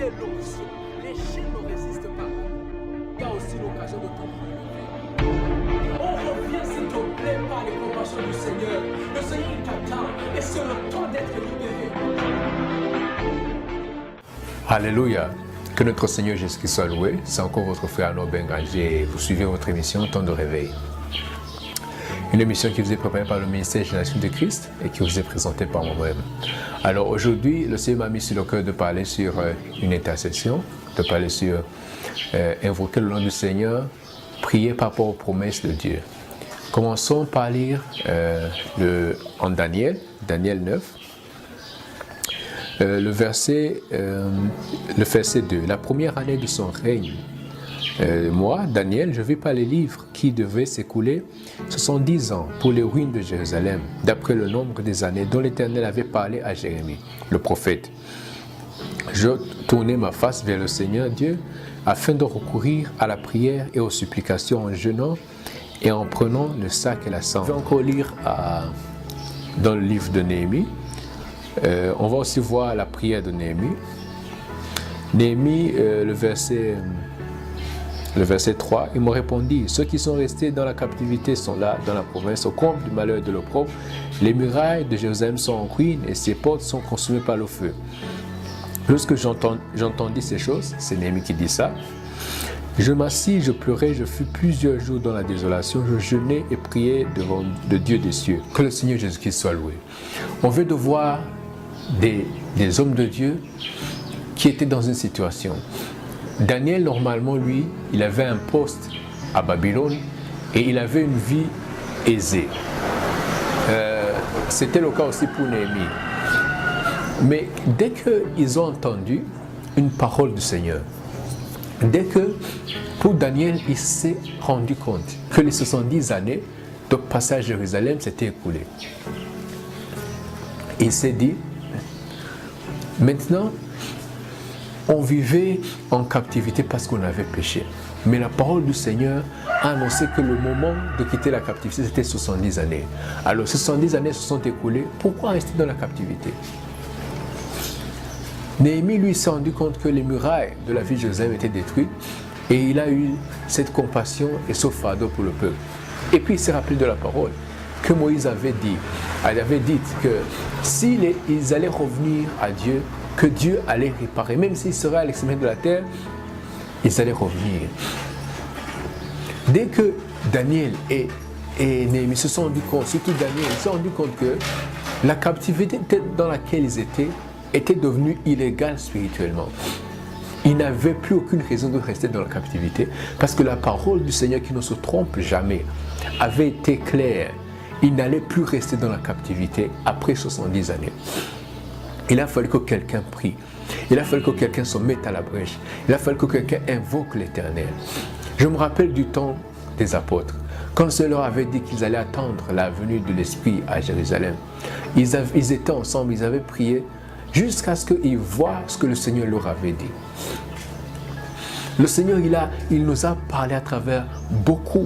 malgré l'oppression, les chaînes ne résistent pas. Il y a aussi l'occasion de te relever. On revient s'il te plaît par les compassions du Seigneur. Le Seigneur il t'attend et c'est le temps d'être libéré. Alléluia. Que notre Seigneur Jésus-Christ soit loué. C'est encore votre frère Arnaud Benganger et vous suivez votre émission Temps de réveil. Une émission qui vous est préparée par le ministère Génération de Christ et qui vous est présentée par moi-même. Alors aujourd'hui, le Seigneur m'a mis sur le cœur de parler sur une intercession, de parler sur invoquer le nom du Seigneur, prier par rapport aux promesses de Dieu. Commençons par lire en Daniel 9. Le verset 2. La première année de son règne, moi, Daniel, je vis par les livres qui devaient s'écouler 70 ans pour les ruines de Jérusalem, d'après le nombre des années dont l'Éternel avait parlé à Jérémie, le prophète. Je tournai ma face vers le Seigneur Dieu afin de recourir à la prière et aux supplications en jeûnant et en prenant le sac et la cendre. Je vais encore lire dans le livre de Néhémie. On va aussi voir la prière de Néhémie. Néhémie, le verset 3, il me répondit, ceux qui sont restés dans la captivité sont là, dans la province, au comble du malheur de l'opprobre. Les murailles de Jérusalem sont en ruine et ses portes sont consumées par le feu. Lorsque j'entendis ces choses, c'est Néhémie qui dit ça, je m'assis, je pleurais, je fus plusieurs jours dans la désolation, je jeûnais et priais devant le Dieu des cieux. Que le Seigneur Jésus-Christ soit loué. On veut de voir des hommes de Dieu qui étaient dans une situation. Daniel, normalement, lui, il avait un poste à Babylone et il avait une vie aisée. C'était le cas aussi pour Néhémie. Mais dès qu'ils ont entendu une parole du Seigneur, dès que, pour Daniel, il s'est rendu compte que les 70 années de passage à Jérusalem s'étaient écoulées. Il s'est dit, maintenant, on vivait en captivité parce qu'on avait péché. Mais la parole du Seigneur a annoncé que le moment de quitter la captivité, c'était 70 années. Alors, 70 années se sont écoulées. Pourquoi rester dans la captivité? Néhémie, lui, s'est rendu compte que les murailles de la ville de Jérusalem étaient détruites et il a eu cette compassion et ce fardeau pour le peuple. Et puis, il s'est rappelé de la parole que Moïse avait dit. Elle avait dit que s'ils allaient revenir à Dieu, que Dieu allait réparer. Même s'ils seraient à l'extrémité de la terre, ils allaient revenir. Dès que Daniel et Néhémie se sont rendus compte, surtout Daniel, se sont rendus compte que la captivité dans laquelle ils était devenue illégale spirituellement. Ils n'avaient plus aucune raison de rester dans la captivité parce que la parole du Seigneur qui ne se trompe jamais avait été claire. Ils n'allaient plus rester dans la captivité après 70 années. Il a fallu que quelqu'un prie. Il a fallu que quelqu'un se mette à la brèche. Il a fallu que quelqu'un invoque l'Éternel. Je me rappelle du temps des apôtres. Quand ceux leur avaient dit qu'ils allaient attendre la venue de l'Esprit à Jérusalem, ils étaient ensemble, ils avaient prié jusqu'à ce qu'ils voient ce que le Seigneur leur avait dit. Le Seigneur, il nous a parlé à travers beaucoup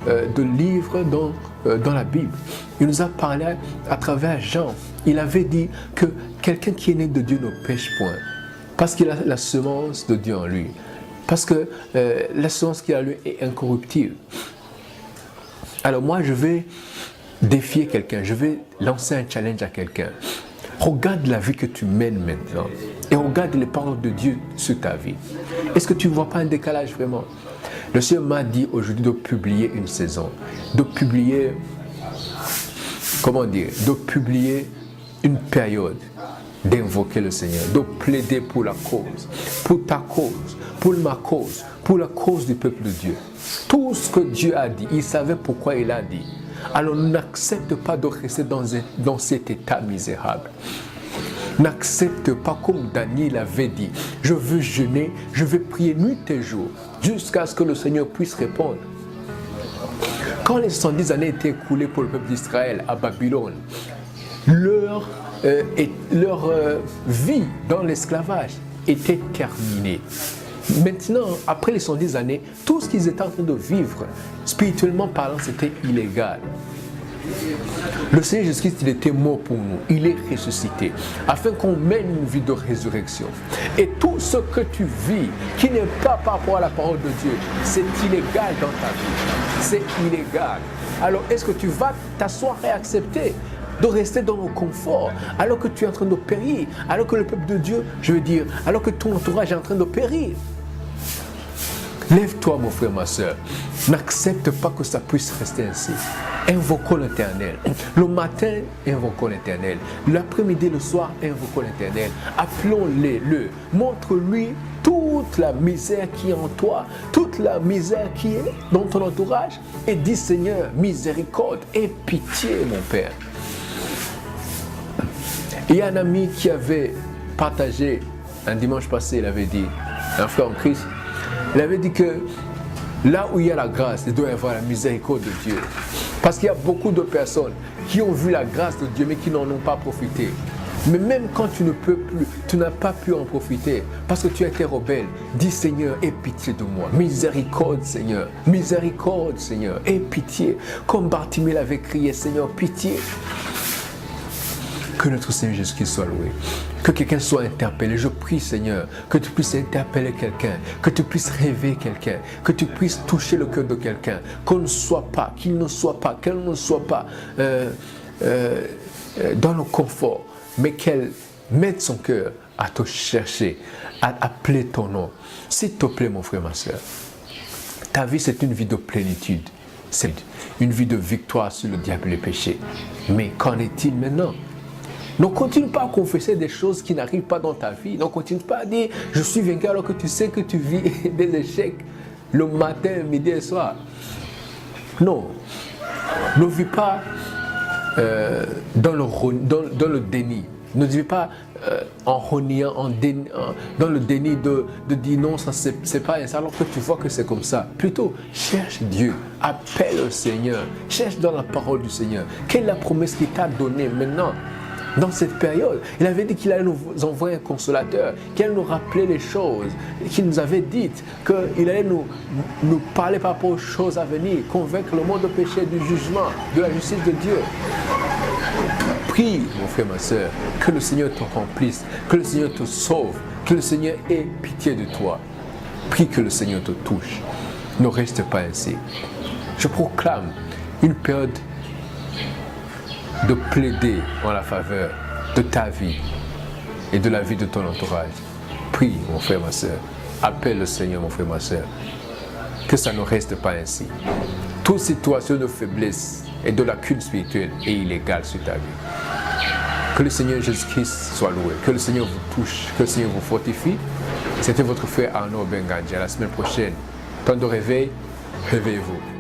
de livres dans la Bible. Il nous a parlé à travers Jean. Il avait dit que quelqu'un qui est né de Dieu ne pêche point, parce qu'il a la semence de Dieu en lui, parce que la semence qu'il a en lui est incorruptible. Alors moi, je vais défier quelqu'un, je vais lancer un challenge à quelqu'un. Regarde la vie que tu mènes maintenant et regarde les paroles de Dieu sur ta vie. Est-ce que tu ne vois pas un décalage vraiment? Le Seigneur m'a dit aujourd'hui de publier une saison, de publier, de publier une période, d'invoquer le Seigneur, de plaider pour la cause, pour ta cause, pour ma cause, pour la cause du peuple de Dieu. Tout ce que Dieu a dit, il savait pourquoi il a dit. Alors n'accepte pas de rester dans cet état misérable. N'accepte pas comme Daniel avait dit. Je veux jeûner, je vais prier nuit et jour jusqu'à ce que le Seigneur puisse répondre. Quand les 70 années étaient écoulées pour le peuple d'Israël à Babylone, leur vie dans l'esclavage était terminée. Maintenant, après les 110 années, tout ce qu'ils étaient en train de vivre, spirituellement parlant, c'était illégal. Le Seigneur Jésus-Christ, il était mort pour nous. Il est ressuscité. Afin qu'on mène une vie de résurrection. Et tout ce que tu vis, qui n'est pas par rapport à la parole de Dieu, c'est illégal dans ta vie. C'est illégal. Alors, est-ce que tu vas t'asseoir et accepter de rester dans le confort, alors que tu es en train de périr, alors que le peuple de Dieu, je veux dire, alors que ton entourage est en train de périr? Lève-toi, mon frère, ma soeur. N'accepte pas que ça puisse rester ainsi. Invoquons l'Éternel. Le matin, invoquons l'Éternel. L'après-midi, le soir, invoquons l'Éternel. Appelons-le. Montre-lui toute la misère qui est en toi, toute la misère qui est dans ton entourage. Et dis, Seigneur, miséricorde et pitié, mon Père. Il y a un ami qui avait partagé un dimanche passé, il avait dit, un frère en Christ, il avait dit que là où il y a la grâce, il doit y avoir la miséricorde de Dieu. Parce qu'il y a beaucoup de personnes qui ont vu la grâce de Dieu mais qui n'en ont pas profité. Mais même quand tu ne peux plus, tu n'as pas pu en profiter parce que tu as été rebelle, dis Seigneur, aie pitié de moi. Miséricorde Seigneur, aie pitié. Comme Bartimée l'avait crié, Seigneur, pitié. Que notre Seigneur Jésus-Christ soit loué. Que quelqu'un soit interpellé. Je prie, Seigneur, que tu puisses interpeller quelqu'un, que tu puisses réveiller quelqu'un, que tu puisses toucher le cœur de quelqu'un, qu'elle ne soit pas dans le confort, mais qu'elle mette son cœur à te chercher, à appeler ton nom. S'il te plaît, mon frère, ma soeur, ta vie, c'est une vie de plénitude. C'est une vie de victoire sur le diable et le péché. Mais qu'en est-il maintenant? Ne continue pas à confesser des choses qui n'arrivent pas dans ta vie. Ne continue pas à dire « je suis vainqueur » alors que tu sais que tu vis des échecs le matin, midi et soir. Non. Ne vis pas dans le déni. Ne vis pas en reniant, dans le déni de dire non, ça c'est pas ça, alors que tu vois que c'est comme ça. Plutôt, cherche Dieu, appelle le Seigneur, cherche dans la parole du Seigneur. Quelle est la promesse qu'il t'a donnée maintenant? Dans cette période, il avait dit qu'il allait nous envoyer un consolateur, qu'il allait nous rappeler les choses qu'il nous avait dites, qu'il allait nous parler par rapport aux choses à venir, convaincre le monde de péché, du jugement, de la justice de Dieu. Prie, mon frère, ma soeur, que le Seigneur te remplisse, que le Seigneur te sauve, que le Seigneur ait pitié de toi. Prie que le Seigneur te touche. Ne reste pas ainsi. Je proclame une période de plaider en la faveur de ta vie et de la vie de ton entourage. Prie, mon frère, ma soeur. Appelle le Seigneur, mon frère, ma soeur. Que ça ne reste pas ainsi. Toute situation de faiblesse et de lacune spirituelle est illégale sur ta vie. Que le Seigneur Jésus-Christ soit loué. Que le Seigneur vous touche. Que le Seigneur vous fortifie. C'était votre frère Arnaud Bengadji. À la semaine prochaine. Temps de réveil, réveillez-vous.